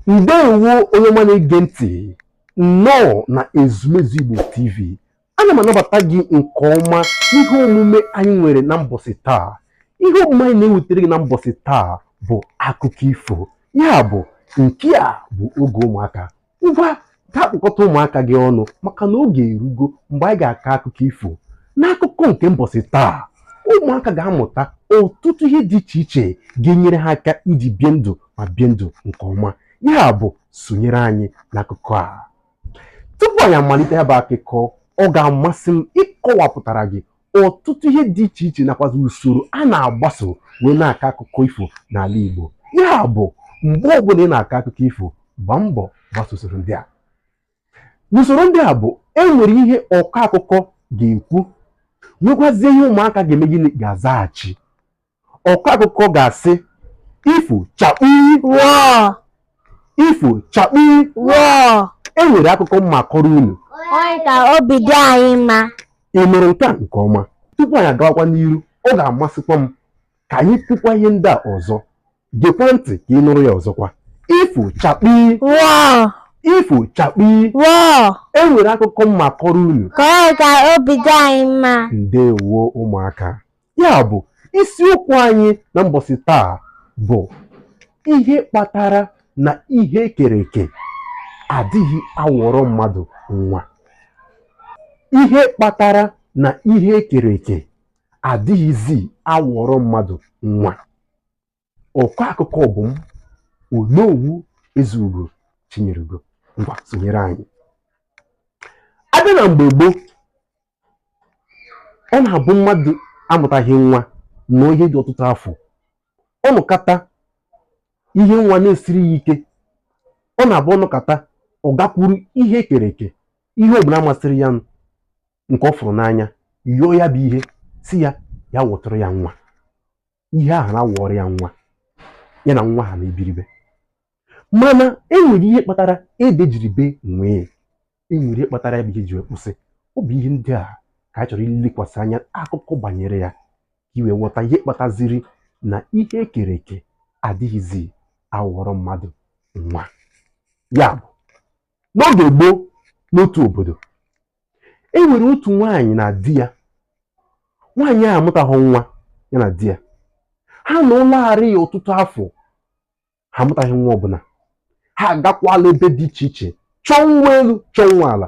Ndewo onye ọma na-ege ntị nnọọ na Ezumezu Igbo TV. Ana m anabata gị nke ọma ihe omume anyị nwere na mbọsị taa. Ihe omume anyị na-ewetara gị na mbọsị taa bụ akụkọ ifo. Ya bụ nke a bụ oge ụmụaka. Ngwa gaa kpọkọta ụmụaka gị ọnụ maka na oge erugo mgbe anyị ga-akọ akụkọ ifo. N'akụkọ nke mbọsị taa, ụmụaka ga-amụta ọtụtụ ihe dị iche iche ga-enyere ha aka iji bie ndụ ma bie ndụ nke ọma. Ya bụ sonyere anyị n'akụkọ a. Tupu anyị amalite ya bụ akụkọ, ọ ga-amasị m ịkọwapụtara gị ọtụtụ ihe dị iche iche nakwazi usoro a na-agbaso wee na-akọ akụkọ ifo n'ala Igbo. Ya bụ mgbe ọbụla ị na-akọ akụkọ ifo, gbaa mbọ gbaso usoro ndị a. Usoro ndị a bụ enwere ihe ọkọ akụkọ ga-ekwu, nwekwazie ihe ụmụaka ga-eme gịnị ga-azaghachi. Ọkọ akụkọ ga-asị ifo chakpu Wọọ! ifo chakpu Wọọ! enwere akụkọ mma kọrọ unu. Onye ka obi dị anyị mma. Ị nụrụ nke a nke ọma? Tupu anyị agawakwa n'iru, ọ ga-amasịkwa m ka anyị kwukwa ihe ndị a ọzọ. Gekwa ntị ka ị nụrụ ya ọzọkwa. Ifo chakpu Wọọ! ifo chakpu Wọọ! enwere akụkọ mma kọrọ unu. Onye ka obi dị anyị mma. Ndewo ụmụaka. Ya bụ isiokwu anyị na mbọsị taa bụ ihe kpatara na ihe ekere eke adịghị awọrọ mmadụ nwa. Ihe kpatara na ihe ekere eke adịghịzi awọrọ mmadụ nwa. Ọkọ akụkọ bụ m, Onowu Ezugo Chinyerego. Ngwa sonyere anyị. Abịa na mgbe gboo, ọ na-abụ mmadụ amụtaghị nwa nọ ihe dị ọtụtụ afọ. Ọ nọkata ihe nwa na-esiri ya ike. Ọ na-abụ ọnọkata ọ gakwuru ihe ekere eke, ihe ọbụla masịrị ya nke ọ fụrụ n'anya, yọọ ya bụ ihe si ya wọtụrụ ya nwa. Ihe ahụ na-awọrọ ya nwa, ya na nwa ha na-ebiribe. Mana enwere ihe kpatara ede jiri be nwee. Enwere ihe kpatara ya bụ ihe ji wee kwụsị. Ọ bụ ihe ndị a ka a chọrọ ilekwasị anya akụkọ banyere ya, ka i wee ghọta ihe kpataziri na ihe ekere eke adịghịzi awọrọ mmadụ nwa. Ya bụ n'oge gboo, n'otu obodo, e nwere otu nwaanyị na di ya. Nwaanyị a amụtaghị nwa ya na di ya. Ha nọ ụlọgharị ya ọtụtụ afọ, ha amụtaghị nwa ọbụla. Ha agakwala ebe dị iche iche, chọọ nwa elu chọọ nwa ala,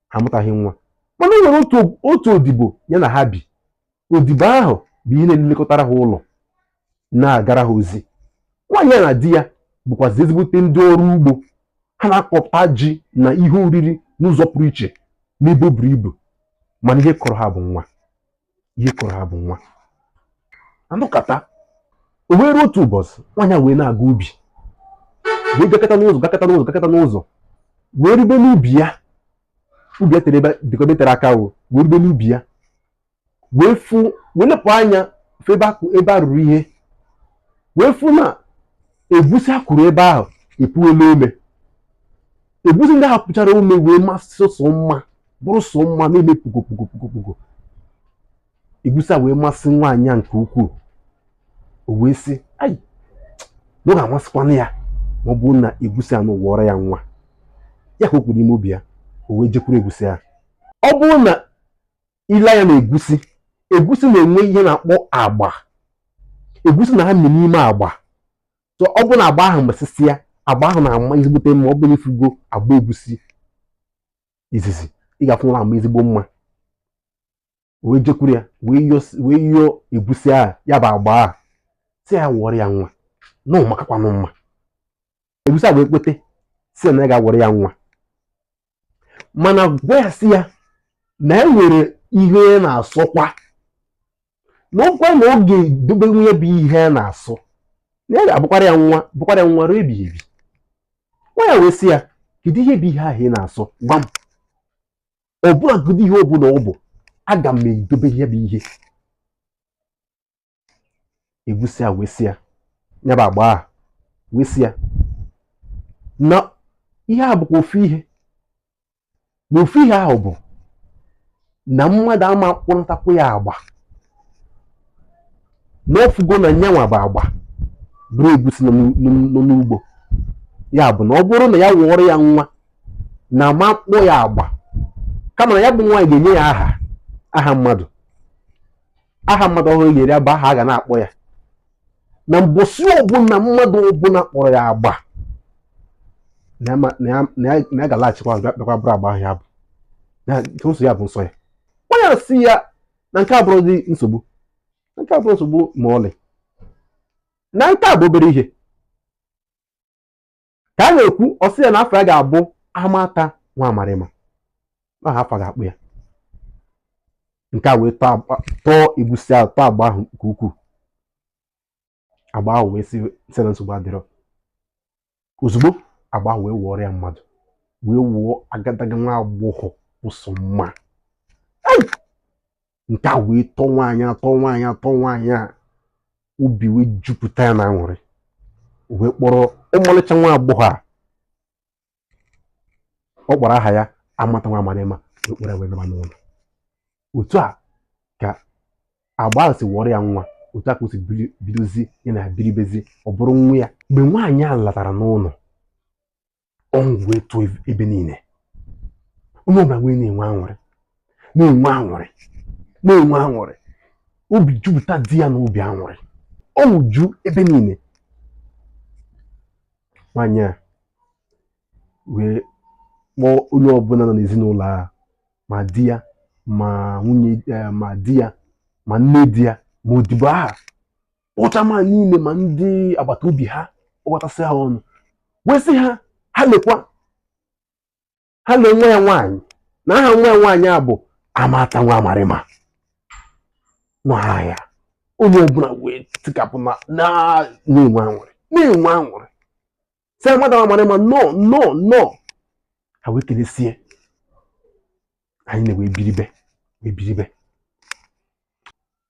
ha amụtaghị nwa. Mana e nwere otu odibo ya na ha bi. Odibo ahụ bụ ihe na-elekọtara ha ụlọ, na-agara ha ozi. Nwaanyị ya na di ya bụkwazi ezigbote ndị ọrụ ugbo. Ha na-akọpụta ji na ihe oriri n'ụzọ pụrụ iche n'ebe o buru ibu. Mana ihe kọrọ ha bụ nwa. Ihe kọrọ ha bụ nwa. Anụkata, o were otu ụbọchị, nwaanyị a wee na-aga ubi, wee gakọta n'ụzọ, wee rube n'ubi ya. Ubi ya tere dịka ebe tere aka o, wee rube n'ubi ya, wee lepụ anya fụ ebe a rụrụ ihe, wee fụ na egusi a kụrụ ebe ahụ epuwela ome. Egusi ndị ahụ pụchara ome wee masị sọ mma, bụrụ sọ mma, na-eme pugo. Egusi a wee masị nwaanyị a nke ukwuu. O wee sị, ai, na ọ ga-amasịkwana ya ma ọ bụrụ na egusi a wọrọ ya nwa. Ya ka o kwuru n'ime obi ya. O wee jekwuru egusi a. Ọ bụrụ na ile anya na egusi na-enwe ihe na-akpọ agba. Egusi na-amị n'ime agba. So ọ bụ na agba ahụ mesịsị ya, agba ahụ na-ama ezigbote mma. Ọ bụrụ ifugo agba egusi izizi, ị ga-afụ na ama ezigbo mma. O wee jekwuru ya, wee yọọ egusi ahụ, ya bụ agba ahụ, si ya wọrọ ya nwa. Na ọ makakwanụ mma. Egusi a wee kwete si ya na ya ga-awọrọ ya nwa. Mana gwa ya si ya na e nwere ihe na-asọkwa, na ọkwa na ọ ga-edobe nwunye bụ ihe na-asọ, na ya ga-abụkwara ya nwa ruo ebighị ebi. Nwa ya wee sị ya, kedu ihe bụ ihe ahụ ị na-asọ? Gwa m. Ọ bụlagodi ihe ọ bụla ọ bụ, aga m edobe ihe bụ ihe. Egusi a wee sị ya, ya bụ agba ahụ wee sị ya na ihe a bụkwa ofu ihe. Na ofu ihe ahụ bụ na mmadụ ama kpọntakwa ya agba. Na ofugo na nyanwa bụ agba bụrụ egusi nọ n'ugbo. ya bụ na ọ bụrụ na ya wụọrọ ya nwa na ma kpọ ya agba kama na ya bụ nwaanyị ga-enye ya aha mmadụ ọhụrụ ga-eri abụ aha a ga na-akpọ ya na mbọsị ọbụla mmadụ ọbụla kpọrọ ya agba na ya ga-alaghachikwa bịakwa bụrụ agba ahụ ya bụ na nso ya bụ nsọ ya. Onye si ya na nke abụrụ dị nsogbu, nke abụrụ nsogbu ma ọlị, na nke a bụ obere ihe ka a na-ekwu. Ọsị ya na afọ ya ga-abụ Amata Nwa Amarịma, aha afọ ga-akpụ ya. Nke a wee tọọ egusi ahụ, tọọ agba ahụ nke ukwuu. Agba ahụ wee si na nsogbu adịrọ. Ozugbo agba ahụ wee wụọrọ ya mmadụ, wee wụọ agadaga nwa agbọghọ ụsọ mma. Nke a wee tọọ nwaanyị a obi wee jupụta ya na aṅụrị, wee kpọrọ ọmalịcha nwa agbọghọ a, ọ kpọrọ aha ya Amata Nwa Amarịma, wee kpọrọ wee naba n'ụlọ. Otu a ka agba ahụ si wụọrọ ya nwa, otu a ka o si bidozi ya na biribezi ọ bụrụ nwa ya. Mgbe nwaanyị a latara n'ụlọ, ọṅụ wee tụọ ebe niile. Onye ọbụla wee na-enwe aṅụrị, obi jupụta di ya na obi aṅụrị, ọṅụ ju ebe niile. Nwaanyị a wee kpọọ onye ọbụla nọ n'ezinụlọ a, ma di ya ma nwunye ma di ya ma nne di ya ma odibo aha, kpọchama niile ma ndị agbata obi ha, kpọkọtasị ha ọnụ, wee sị ha lekwa, ha lee nwa ya nwaanyị na aha nwa ya nwaanyị a bụ Amata Nwa Amarịma n'aha ya. Onye ọbụla wee tikapụ na-enwe aṅụrị sị Amata Nwa Amarịma nọ. Ha wee kelesie, anyị na-wee biribe.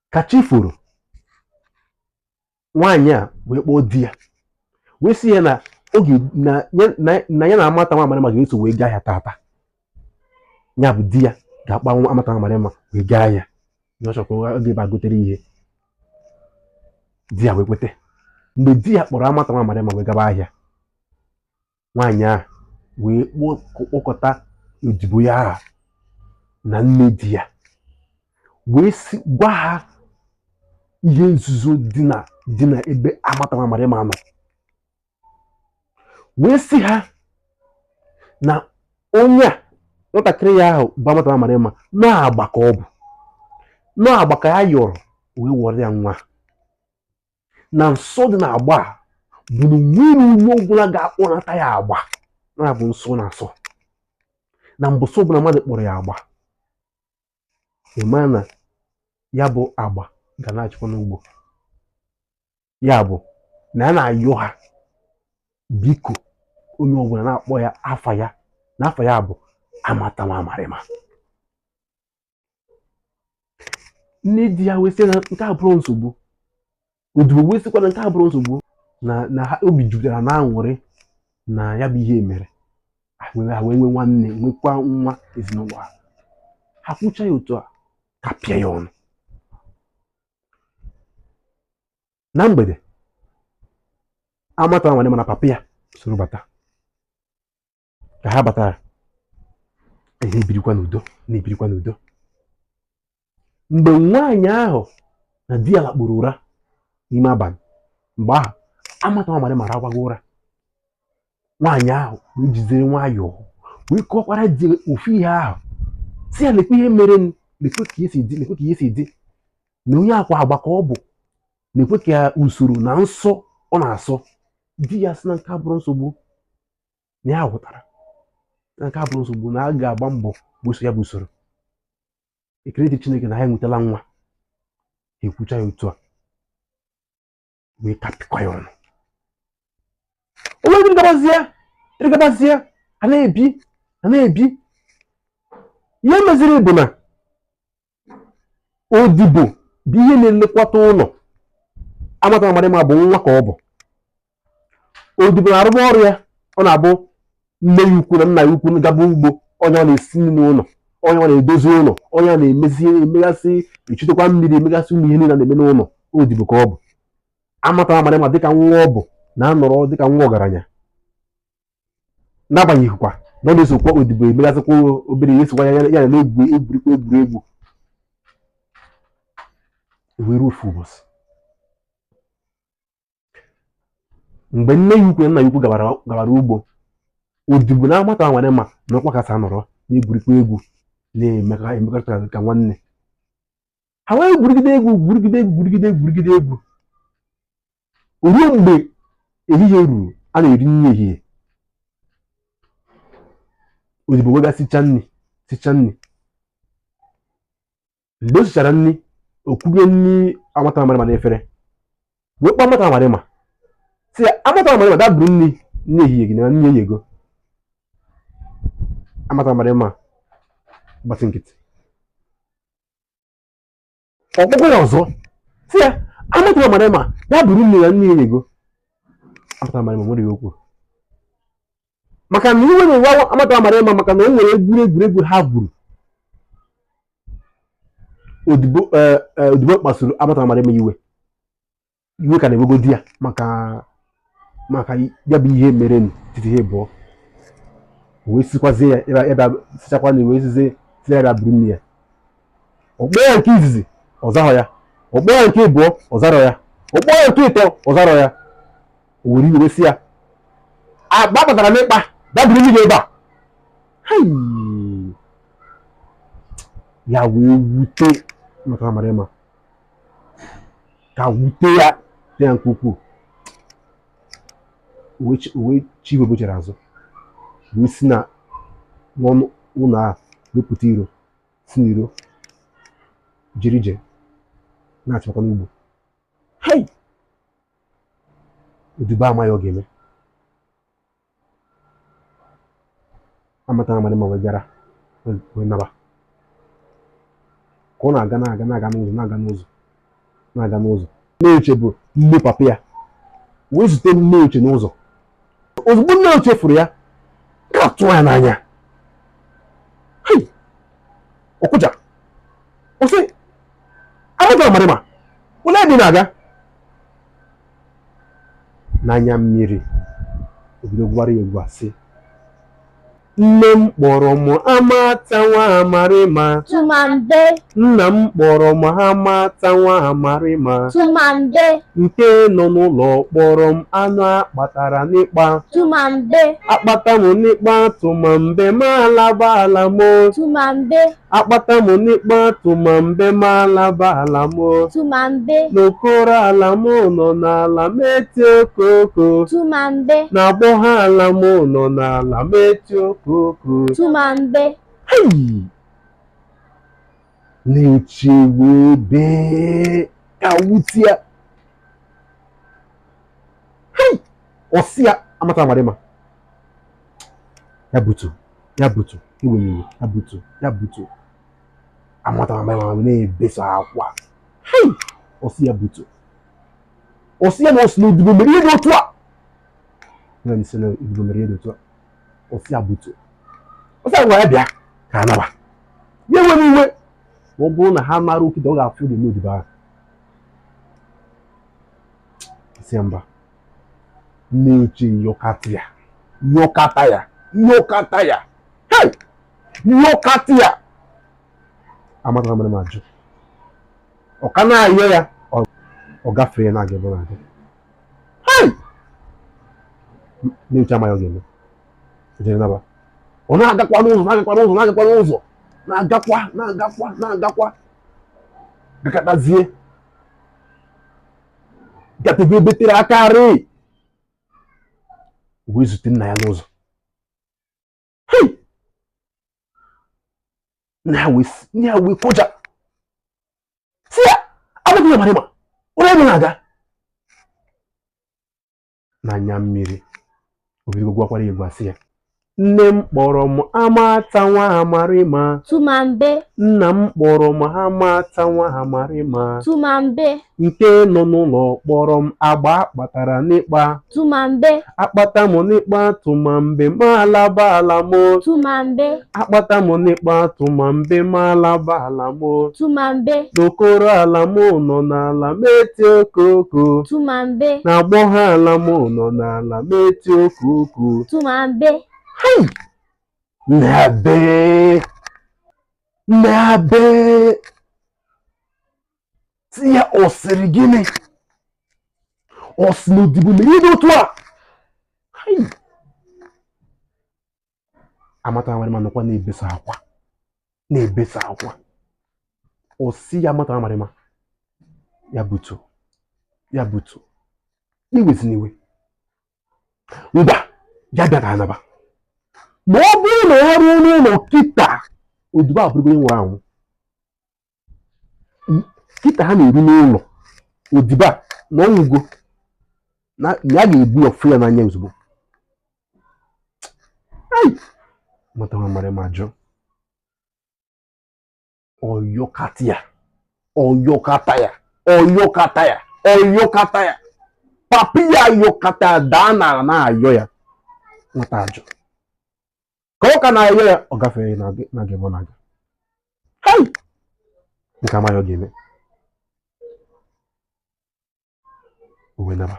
Ka chi foro, nwaanyị a wee kpọọ di ya, wee sị ya na oge na ya na Amata Nwa Amarịma ga-eso wee gaa ahịa tata. Ya bụ di ya ga-akpa Amata Nwa Amarịma wee gaa ahịa, na ọ chọrọ oge ebe a gotere ihe. Di ya wee kwete. Mgbe di ya kpọrọ Amata Nwa Amarịma wee gaba ahịa, nwaanyị a wee kpọkọta odibo ya aha na nne di ya, wee gwa ha ihe nzuzo dị na ebe Amata Nwa Amarịma nọ. Wee sị ha na onye a, nwatakịrị ya ahụ bụ Amata Nwa Amarịma, na-agba ka ọ bụ, na-agba ka ya yọrọ wee wọrọ ya nwa. Na nsọ dị na agba a bụ na nwere onye ọbụla ga-akpọnata ya agba, na bụ nsọ na asọ. Na mbọsị ọbụla mmadụ kpọrọ ya agba, ịma na ya bụ agba ga na-achịkwa n'ugbo. Ya bụ na ya na-ayọ ha biko onye ọbụla na-akpọ ya afa ya, na afa ya bụ Amata Nwa Amarịma. Nne di ya wee sị na nke a bụrụ nsogbu. Odibo wee sịkwa na nke a bụrụ nsogbu, na ha obi jupụtara na aṅụrị na ya bụ ihe mere. Ha wee nwee nwanne, nwekwa nwa ezinụlọ ha. Ha kwụcha ya otu a, ka pịa ya ọnụ. Na mgbede, Amata Nwa Amarịma na papa ya soro bata. Ka ha batara, na-ebirikwa n'udo. Mgbe nwaanyị ahụ na di ya lakpuru ụra n'ime abalị, mgbe ahụ Amata Nwa Amarịma rakwago ụra. Nwaanyị ahụ wee jizere nwayọọ wee kọkwara di ofu ihe ahụ, si ya lekwa ihe mere, lekwe ka ihe si dị, na onye akwa agba ka ọ bụ, lekwe ka usoro na nsọ ọ na-asọ. Di ya sị na nke abụrụ nsogbu, na ya ghọtara na nke abụrụ nsogbu, na a ga-agba mbọ gboso ya bụ usoro. Ekele dị Chineke na ha enwetala nwa. Ekwucha ya otu a, wee kapịkwa ya ọnụ. O wee dịrịgabazie, a na-ebi. Ihe meziri bụ na odibo bụ ihe na-elekwata ụlọ. Amata Nwa Amarịma bụ nwa ka ọ bụ. Odibo na-arụba ọrụ ya, ọ na-abụ nne ya ukwu na nna ya ukwu gaba ugbo, onye ọ na-esi nri n'ụlọ, onye ọ na-edozi ụlọ, onye ọ na-emegasị echutekwa mmiri, emegasị ụmụ ihe niile na-eme n'ụlọ. Odibo ka ọ bụ. Amata Nwa Amarịma dịka nwa ọ bụ, na-anọrọ dịka nwa ọgaranya. n'agbanyeghịkwa na ọ na-esokwa odibo emegasịkwa obere ihe esokwa ya na egwuregwu were ofu ụbọchị mgbe nne ya ukwu na nna ya ukwu gabara ugbo odibo na amata nwere ma na ọkwa kasị anọrọ na-egwurikwa egwu na-emekọta ka nwanne ha wee gwurigide egwu ruo mgbe ehihie ruru a na-eri nri ehihie odibo wega sicha nri mgbe o sichara nri okwubie nri amata amarịma n'efere wee kpọọ amata amarịma si ya amata amarịma daburu nri ehihie gị na nri ehihie go amata amarịma gbasi nkịtị ọkpụkpụ ya ọzọ si ya amata amarịma daburu nri ya nri ehihie go amata amarịma nwere ya okwu maka na iwe na-ewe amata amarịma maka na o nwere egwuregwu ha gwuru odibo kpasuru amata amarịma iwe ka na-ewegodi ya maka ya bụ ihe mere titi ihe bụọ wee sikwazie ya ebe sichakwa na wee sizie ya buru nne ya ọkpọ ya nke izizi ọzarọ ya ọkpọ ya nke ịbụọ ọzarọ ya ọkpọ ya nke ịtọ ọzarọ ya o were iwe si ya agba batara n'ịkpa daburu nne ebe a ya wee wute amata amarịma ka wute ya nke ukwuu uwe chiwe bochara azụ wee si na n'ọnụ ụlọ a wepụta iro si n'iro jiri ije na-achịkwa n'ugbo odibo amaghị ọ ga-eme amata amarịma wee gara wee naba ka ọ na-aga n'ụzọ nne bụ nne papa ya wee zute nne uche n'ụzọ ozugbo nne uche fụrụ ya ka tụọ ya n'anya ọkụja ọsị amata amarịma ole dị na-aga n'anya mmiri obido gwara ya egwu asị nne m kpọrọ m amata nwa amarịma Tumambe nna m kpọrọ m amata nwa amarịma Tumambe nke nọ n'ụlọ kpọrọ m anụ akpatara n'ịkpa Tumambe akpata m n'ịkpa tụmambe ma alaba ala m Tumambe akpata m n'ịkpa tụmambe ma alaba ala m Tumambe n'okoro ala m nọ n'ala meti okoko Tumambe na-agbọha ala m nọ n'ala meti okoko Tumambe na-eche wee bee ka wutia ọsịa amata amarịma ya butu iwenyewe ya butu amata amarịma na-ebeso akwa ọsịa butu ọsịa na ọsị na odibo mere ihe dị otu a ọsịa butu ọsịa gwa ya bịa ka anaba ya nwere iwe ma ọ bụrụ na ha mara okide ọ ga-afụ dị n'odibo ahụ isi mba na-eche yọkata ya amata amarịma ajụ ọ ka na-ayọ ya ọ gafee na-aga ebe na-aga na-eche amaghị ọ ga-eme ejere naba ọ na-agakwa n'ụzọ na-agakwa gakatazie gatebe ebe tere akarị wee zute nna ya n'ụzọ nne ya wee kụja si ya amaghị amarịma onye ebe na-aga n'anya mmiri obido gwakwara ya egwu asị ya nne m kpọrọ m amata nwa amarịma Tumambe nna m kpọrọ m amata nwa amarịma Tumambe nke nọ n'ụlọ kpọrọ m agba akpatara n'ịkpa Tumambe akpata m n'ịkpa tụmambe ma alaba ala m Tumambe akpata m n'ịkpa tụmambe ma alaba ala m Tumambe n'okoro ala m nọ n'ala meti okoko Tumambe na-agbọha ala m nọ n'ala meti okoko Tumambe Hai! Nebe! Nebe! Si ya ọ sịrị gịnị? Ọ sị na odibo mere ihe dị otu a? Hai! Amata nwere ma nọkwa na-ebesa akwa. Na-ebesa akwa. Ọ sị ya amata nwere ma ya butu. Ya butu. Iwezina iwe. Ngwa, ya bịa ka anaba. Ma ọ bụrụ na ya ruo n'ụlọ kịta, odibo abụrụgo onye nwụrụ anwụ. Kịta ha na-eru n'ụlọ, odibo a na ọnwụgo na ya ga-ebu ọfụ ya n'anya ozugbo. Ai! Mata nwa mara ma jụ. Ọyọkata ya. Ọyọkata ya. Ọyọkata ya. Ọyọkata ya. Papi ya ayọkata daa n'ala na-ayọ ya. Nwata ajụ. Ka ọ ka na-ayọ ya, ọ gafere na gị ebe na-aga. Hai! Nke amaghị ọ ga-eme. Uwe naba.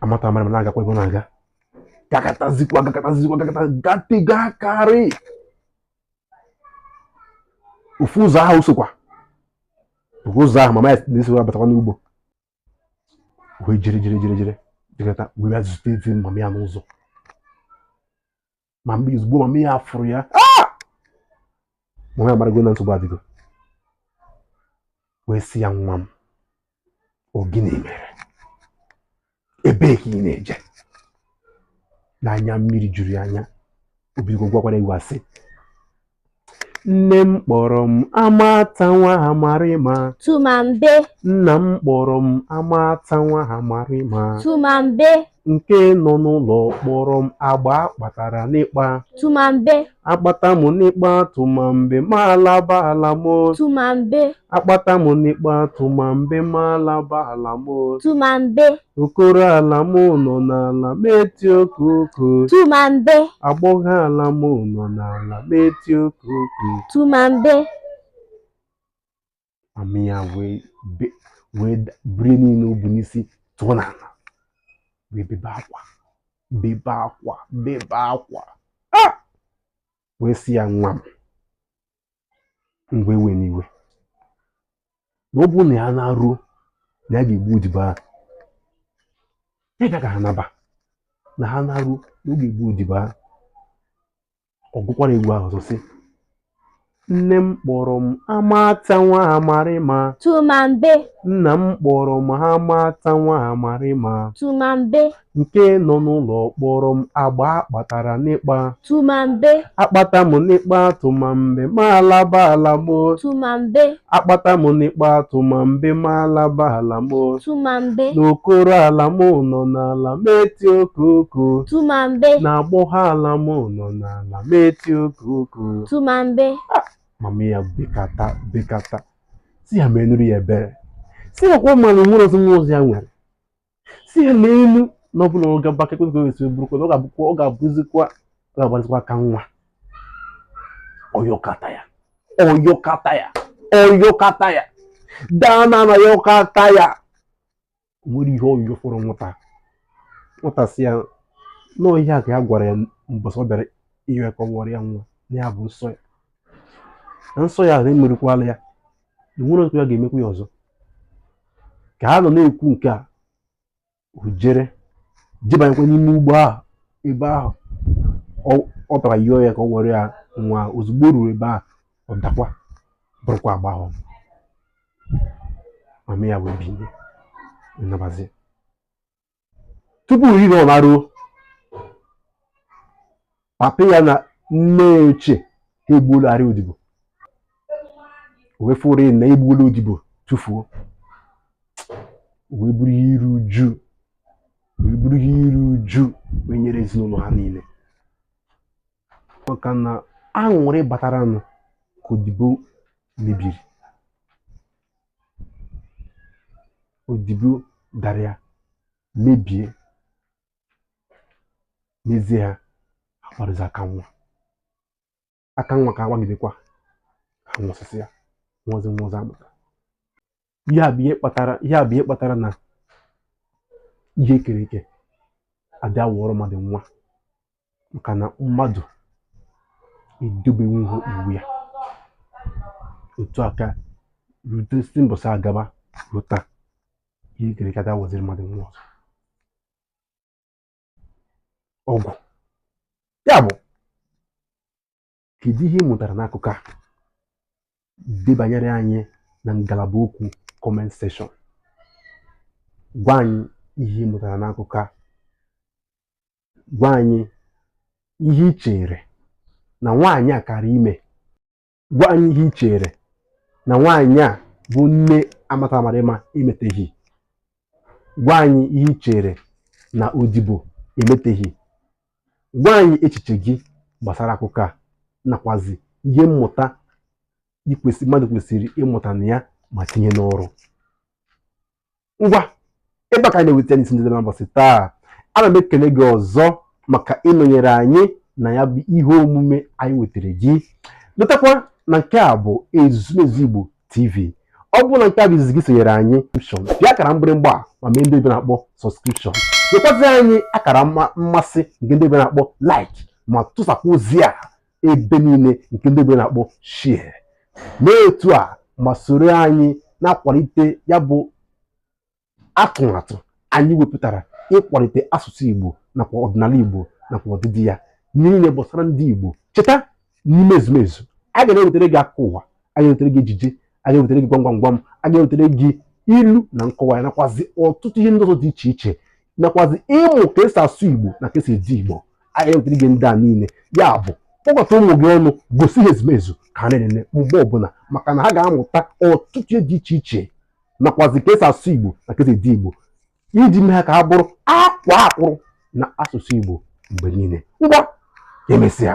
Amata mara ma na-agakwa ebe ọ na-aga. Gakatazikwa, gatịga karị. Ofu ụzọ ahụ sokwa. Ofu ụzọ ahụ mama ya na-esi abatakwa n'ugbo. Wee jere. Dịkata wee bịa zute ezi mama ya n'ụzọ. Ma mgbe ozugbo mama ya fụrụ ya. Mama ya marago na nsogbu adịgo. Wee sị ya nwa m. Ọ gịnị mere? Ebee ka ị na-eje? N'anya mmiri juru ya anya. Obigo gwakwara ewu asị. Nne m kpọrọ m Amata nwa Amarịma. Tumambe. Nna m kpọrọ m Amata nwa Amarịma. Tumambe. Nke nọ n'ụlọ kpọrọ m Agba kpatara n'ịkpa. Tumambe. Akpata m n'ịkpa Tumambe ma alaba ala mo. Tumambe. Akpata m n'ịkpa Tumambe ma alaba ala mo. Tumambe. Okoro ala m nọ n'ala meti okoko. Tumambe. Agbọghọ ala m nọ n'ala meti okoko. Tumambe. Mami ya wee biri niile o bu n'isi tụọ n'ala. Wee bebe akwa. Wee sị ya nwa m. Mgbe ewe n'iwe. Na ọ bụ na ya na-aruo na ya ga-egbu odibo ahụ. Ya bịa ka ha naba. Na ha na-aruo na ọ ga-egbu odibo ahụ. Ọ gụkwara egwu ahụ ọzọ sị. Nne m kpọrọ m Amata nwa Amarịma. Tumambe. Nna m kpọrọ m Amata nwa Amarịma. Tumambe. Nke nọ n'ụlọ kpọrọ m Agba kpatara n'ịkpa. Tumambe. Akpata m n'ịkpa Tumambe ma alaba ala mo. Tumambe. Akpata m n'ịkpa Tumambe ma alaba ala mo. Tumambe. N'okoro ala m nọ n'ala meti okoko. Tumambe. Na agbọghọ ala m nọ n'ala meti okoko. Tumambe. Mama ya bekata. Si ya menuru ya ebere. Si ya kwa mmanụ nwere ọzọ nwa ọzọ ya nwere. Si ya n'elu na ọbụla ọ ga-abaka kwesịrị esi burukwa na ọ ga-abụzikwa aka nwa. Ọyọkata ya. Dana na yọkata ya. Nwere ihe ọyọ fọrọ nwata. Nwata si ya n'ohi a ka ya gwara ya mbọsị ọ bịara ihe ka ọ gwara ya nwa na ya bụ nsọ ya. Na nsọ ya na-emerukwala ya. Nwere otu ya ga-emekwa ya ọzọ. Ka ha nọ na-ekwu nke a. Jebanyekwa n'ime ugbo ahụ. Ebe ahụ ọ tara yọọ ya ka ọ gwara ya nwa. Ozugbo o ruru ebe ahụ ọ dakwa. Bụrụkwa agba ahụ. Mama ya wee binye. Nabazie. Tupu iri ọ na-aruo. Papa ya na nne ochie ha egbuolarị odibo. O wee fụrụ na egbuola odibo tụfuo. O wee buru ihe iru uju wee nyere ezinụlọ ha niile. Maka na aṅụrị batara nụ ka odibo mebiri. Odibo dara ya mebie. N'ezie ha akparịzi aka nwa. Aka nwa ka agbagidekwa ha nwụsịsị ya. Nwazi amụta. Ihe a bụ ihe kpatara na ihe ekere eke adị awọrọ mmadụ nwa. maka na mmadụ edobeghị iwu ya. Otu aka rute site mbọsị agaba lụta ihe kere ka waziri mmadụ nwa ọzọ. Ọgwụ ya bụ kedu ihe ị mụtara n'akụkọ a? Debanyere anyị na ngalaba okwu comment section. Gwa anyị ihe ị mụtara n'akụkọ a. Gwa anyị ihe ị chere na nwaanyị a kara ime. Gwa anyị ihe ị chere na nwaanyị a bụ nne amatamarịma emeteghị. Gwa anyị ihe ị chere na odibo emeteghị. Gwa anyị echiche gị gbasara akụkọ a nakwazi ihe mmụta mmadụ kwesịrị ịmụta na ya ma tinye n'ọrụ. Ngwa ebe a ka anyị na-eweta n'isi ndị n'ụbọchị taa. Ana m ekele gị ọzọ maka ịnọnyere anyị na ya bụ ihe omume anyị wetara gị. Lotakwa na nke a bụ Ezumezu Igbo TV. Ọ bụrụ na nke a bụ izizi gị sonyere anyị bịa akara mgbịrịgba ma mee ndị ebe na-akpọ sọskripshọn. Nyekwazi anyị akara mmasị nke ndị ebe na-akpọ like ma tụsapụ ozi a ebe niile nke ndị ebe na-akpọ share. N'otu a ma soro anyị na-akwalite ya bụ atụmatụ anyị wepụtara ịkwalite asụsụ Igbo nakwa ọdịnala Igbo nakwa ọdịdị ya niile gbasara ndị Igbo. Cheta n'ime ezumezu a ga-ewetara gị akụkọ ụwa, a ga-ewetara gị ejije, a ga-ewetara gị gwam, a ga-ewetara gị ilu na nkọwa ya nakwazi ọtụtụ ihe ndị ọzọ dị iche iche nakwazi ịmụ ka esi asụ Igbo na ka esi eji Igbo. A ga-ewetara gị ndị a niile. Ya bụ kpọkọta ụmụ gị ọnụ, gosi ha ezumezu ka ha na-enene mgbe ọbụla maka na ha ga-amụta ọtụtụ ihe dị iche iche nakwazi ka esi asụ Igbo na ka esi eji Igbo iji mee ha ka ha bụrụ akwa akpụrụ na asụsụ Igbo mgbe niile. Ngwa emesịa.